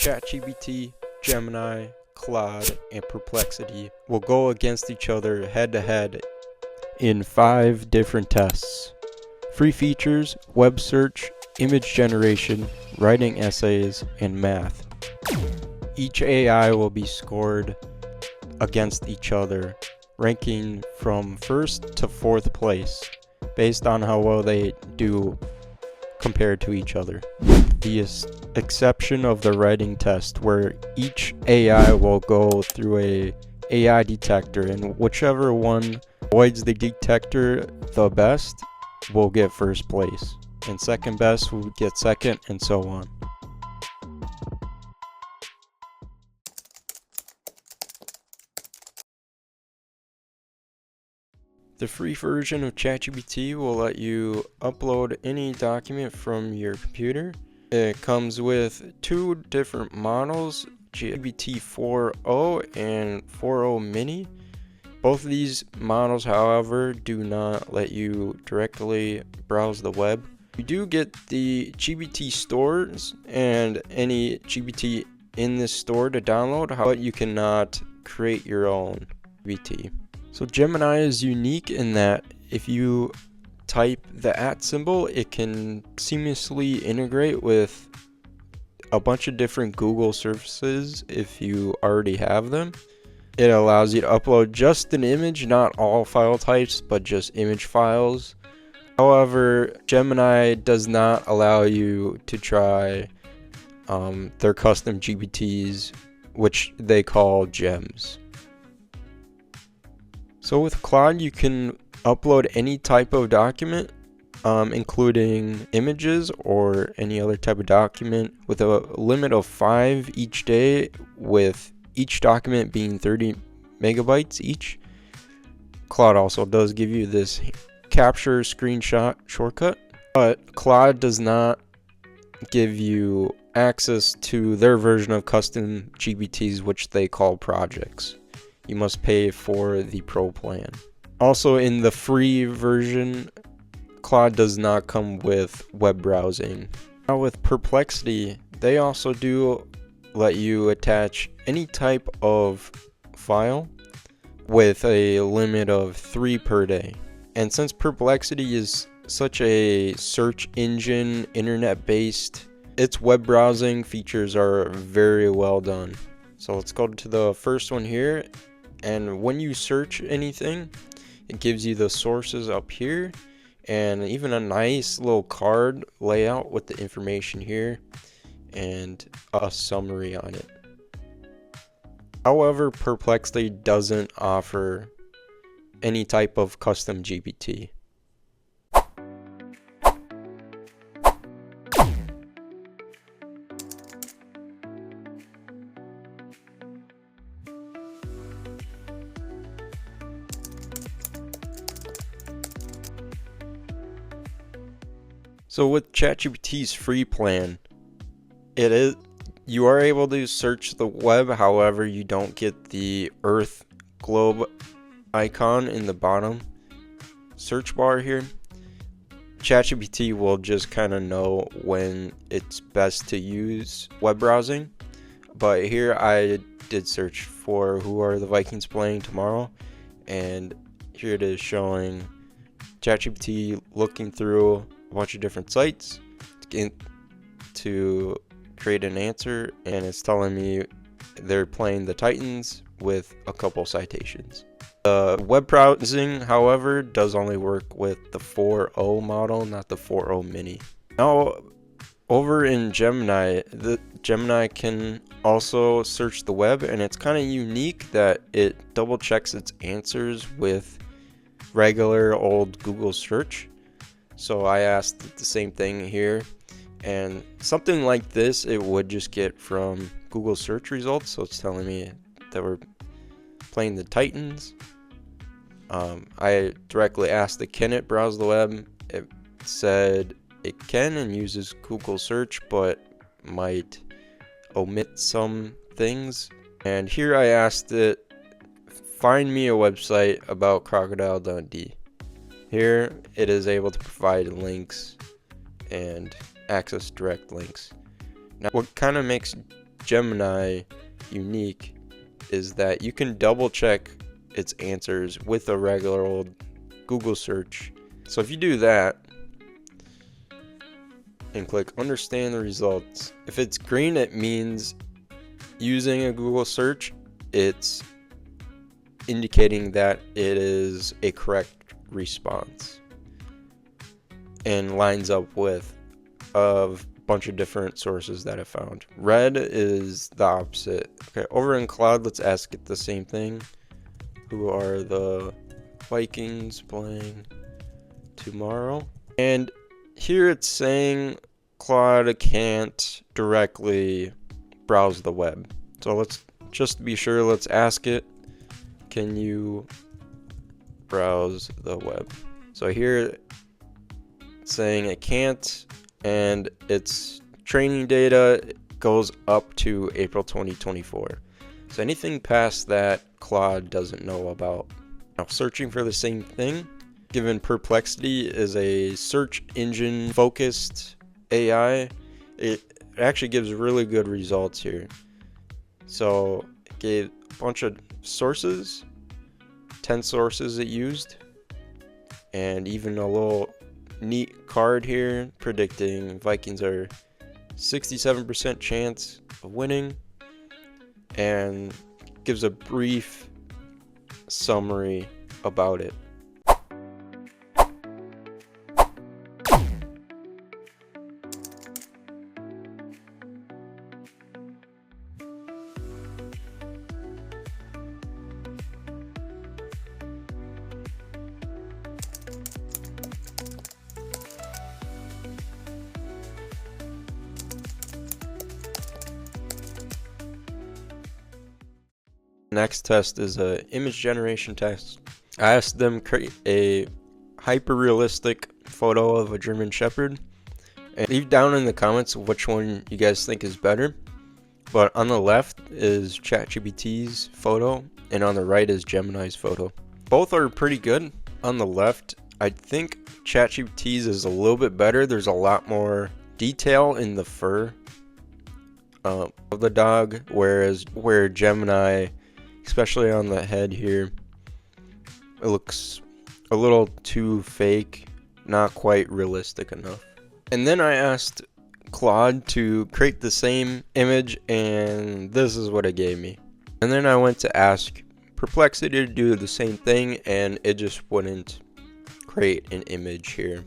ChatGPT, Gemini, Claude, and Perplexity will go against each other head-to-head in 5 different tests. Free features, web search, image generation, writing essays, and math. Each AI will be scored against each other, ranking from 1st to 4th place based on how well they do compared to each other. The exception of the writing test, where each AI will go through a AI detector, and whichever one avoids the detector the best will get 1st place, and second best will get 2nd, and so on. The free version of ChatGPT will let you upload any document from your computer. It comes with 2 different models, GPT 4.0 and 4.0 mini. Both of these models, however, do not let you directly browse the web. You do get the GPT stores and any GPT in this store to download, but you cannot create your own GPT. So Gemini is unique in that if you type the @ it can seamlessly integrate with a bunch of different Google services if you already have them. It allows you to upload just an image, not all file types, but just image files. However, Gemini does not allow you to try their custom GPTs, which they call gems. So with Claude, you can upload any type of document, including images or any other type of document, with a limit of 5 each day, with each document being 30 megabytes each. Claude also does give you this capture screenshot shortcut, but Claude does not give you access to their version of custom GPTs, which they call projects. You must pay for the pro plan. Also, in the free version, Claude does not come with web browsing. Now with Perplexity, they also do let you attach any type of file with a limit of 3 per day. And since Perplexity is such a search engine, internet-based, its web browsing features are very well done. So let's go to the first one here. And when you search anything, it gives you the sources up here and even a nice little card layout with the information here and a summary on it. However, Perplexity doesn't offer any type of custom GPT. So with ChatGPT's free plan, you are able to search the web, however you don't get the Earth globe icon in the bottom search bar here. ChatGPT will just kind of know when it's best to use web browsing. But here I did search for who are the Vikings playing tomorrow, and here it is showing ChatGPT looking through a bunch of different sites to create an answer, and it's telling me they're playing the Titans with a couple citations. The web browsing, however, does only work with the 4.0 model, not the 4.0 mini. Now, over in Gemini, the Gemini can also search the web, and it's kind of unique that it double checks its answers with regular old Google search. So I asked the same thing here, and something like this it would just get from Google search results. So it's telling me that we're playing the Titans. I directly asked it, can it browse the web? It said it can and uses Google search, but might omit some things. And here I asked it, find me a website about Crocodile Dundee. Here it is able to provide links and access direct links. Now, what kind of makes Gemini unique is that you can double check its answers with a regular old Google search. So if you do that and click understand the results, if it's green, it means using a Google search, it's indicating that it is a correct response and lines up with a bunch of different sources that I found. Red is the opposite. Okay, over in Claude, let's ask it the same thing. Who are the Vikings playing tomorrow? And here it's saying Claude can't directly browse the web. So let's just be sure, let's ask it, can you browse the web? So here it's saying it can't, and its training data goes up to April 2024. So anything past that, Claude doesn't know about. Now, searching for the same thing, given Perplexity is a search engine focused AI, it actually gives really good results here. So it gave a bunch of sources, 10 sources it used, and even a little neat card here predicting Vikings are 67% chance of winning, and gives a brief summary about it. Next test is a image generation test. I asked them create a hyper-realistic photo of a German Shepherd, and leave down in the comments which one you guys think is better. But on the left is ChatGPT's photo, and on the right is Gemini's photo. Both are pretty good. On the left, I think ChatGPT's is a little bit better. There's a lot more detail in the fur of the dog, whereas Gemini, especially on the head here, it looks a little too fake, not quite realistic enough. And then I asked Claude to create the same image, and this is what it gave me. And then I went to ask Perplexity to do the same thing, and it just wouldn't create an image here.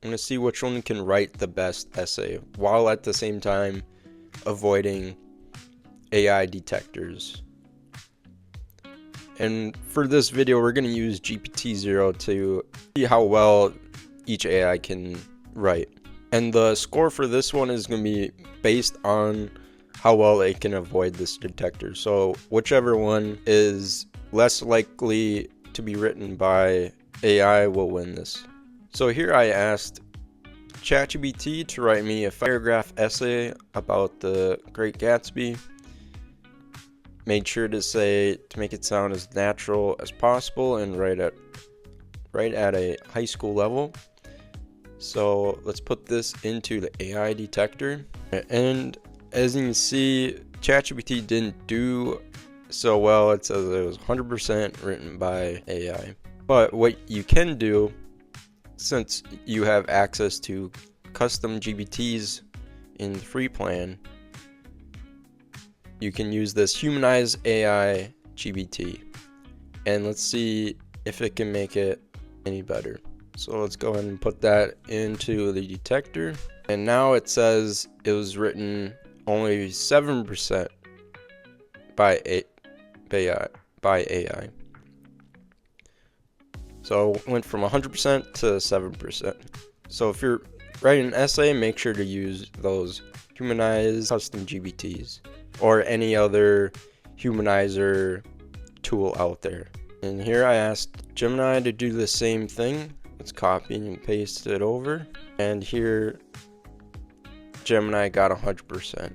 I'm going to see which one can write the best essay while at the same time avoiding AI detectors. And for this video, we're going to use GPT-0 to see how well each AI can write. And the score for this one is going to be based on how well it can avoid this detector. So whichever one is less likely to be written by AI will win this. So here I asked ChatGPT to write me a paragraph essay about the Great Gatsby. Made sure to make it sound as natural as possible and right at a high school level. So let's put this into the AI detector. And as you can see, ChatGPT didn't do so well. It says it was 100% written by AI. But what you can do, since you have access to custom GPTs in the free plan, you can use this humanized AI GPT. And let's see if it can make it any better. So let's go ahead and put that into the detector. And now it says it was written only 7% by AI. So it went from 100% to 7%. So if you're writing an essay, make sure to use those humanized custom GPTs or any other humanizer tool out there. And here I asked Gemini to do the same thing. Let's copy and paste it over. And here Gemini got 100%.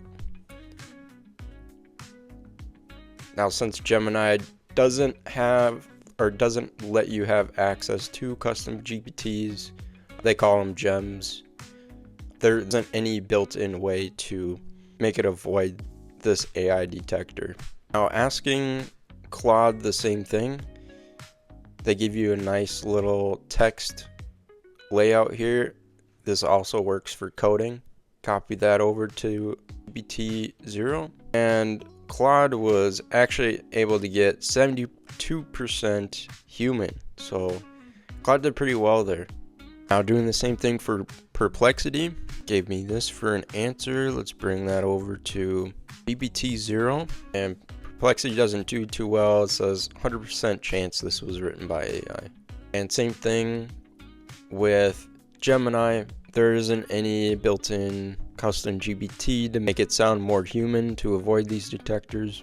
Now, since Gemini doesn't have or doesn't let you have access to custom GPTs, they call them gems, there isn't any built-in way to make it avoid this AI detector. Now, asking Claude the same thing, they give you a nice little text layout here. This also works for coding. Copy that over to GPT-0, and Claude was actually able to get 72% human. So Claude did pretty well there. Now, doing the same thing for Perplexity, gave me this for an answer. Let's bring that over to GPT-0, and Perplexity doesn't do too well. It says 100% chance this was written by AI. And same thing with Gemini. There isn't any built-in custom GPT to make it sound more human to avoid these detectors.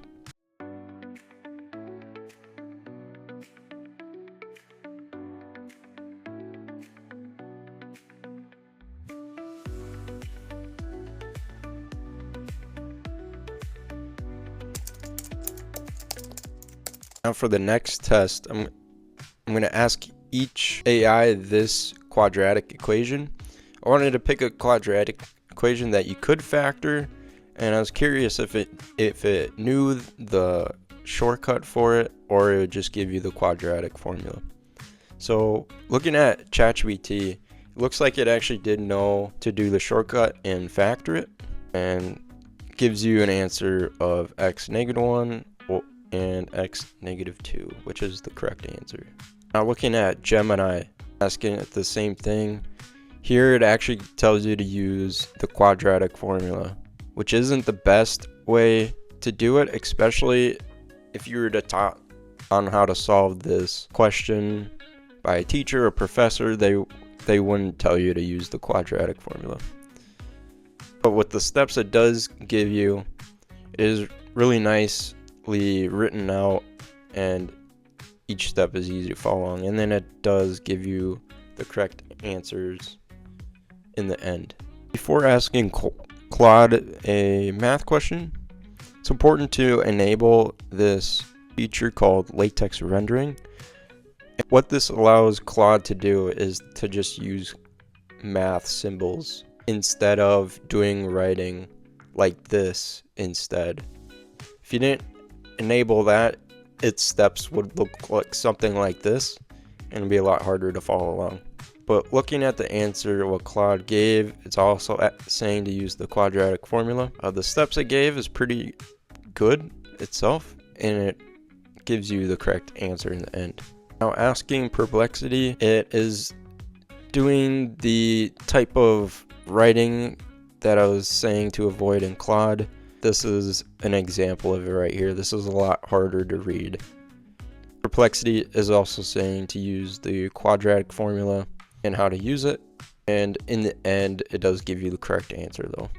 Now for the next test, I'm going to ask each AI this quadratic equation. I wanted to pick a quadratic equation that you could factor, and I was curious if it knew the shortcut for it, or it would just give you the quadratic formula. So looking at ChatGPT, it looks like it actually did know to do the shortcut and factor it, and gives you an answer of x-1 and x-2, which is the correct answer. Now looking at Gemini, asking it the same thing. Here it actually tells you to use the quadratic formula, which isn't the best way to do it, especially if you were to talk on how to solve this question by a teacher or professor. They wouldn't tell you to use the quadratic formula. But with the steps it does give you, it is really nicely written out, and each step is easy to follow along, and then it does give you the correct answers in the end. Before asking Claude a math question, it's important to enable this feature called latex rendering. What this allows Claude to do is to just use math symbols instead of doing writing like this instead. If you didn't enable that, its steps would look like something like this, and it'd be a lot harder to follow along. But looking at the answer, what Claude gave, it's also saying to use the quadratic formula. The steps it gave is pretty good itself, and it gives you the correct answer in the end. Now asking Perplexity, it is doing the type of writing that I was saying to avoid in Claude. This is an example of it right here. This is a lot harder to read. Perplexity is also saying to use the quadratic formula and how to use it, and in the end it does give you the correct answer though.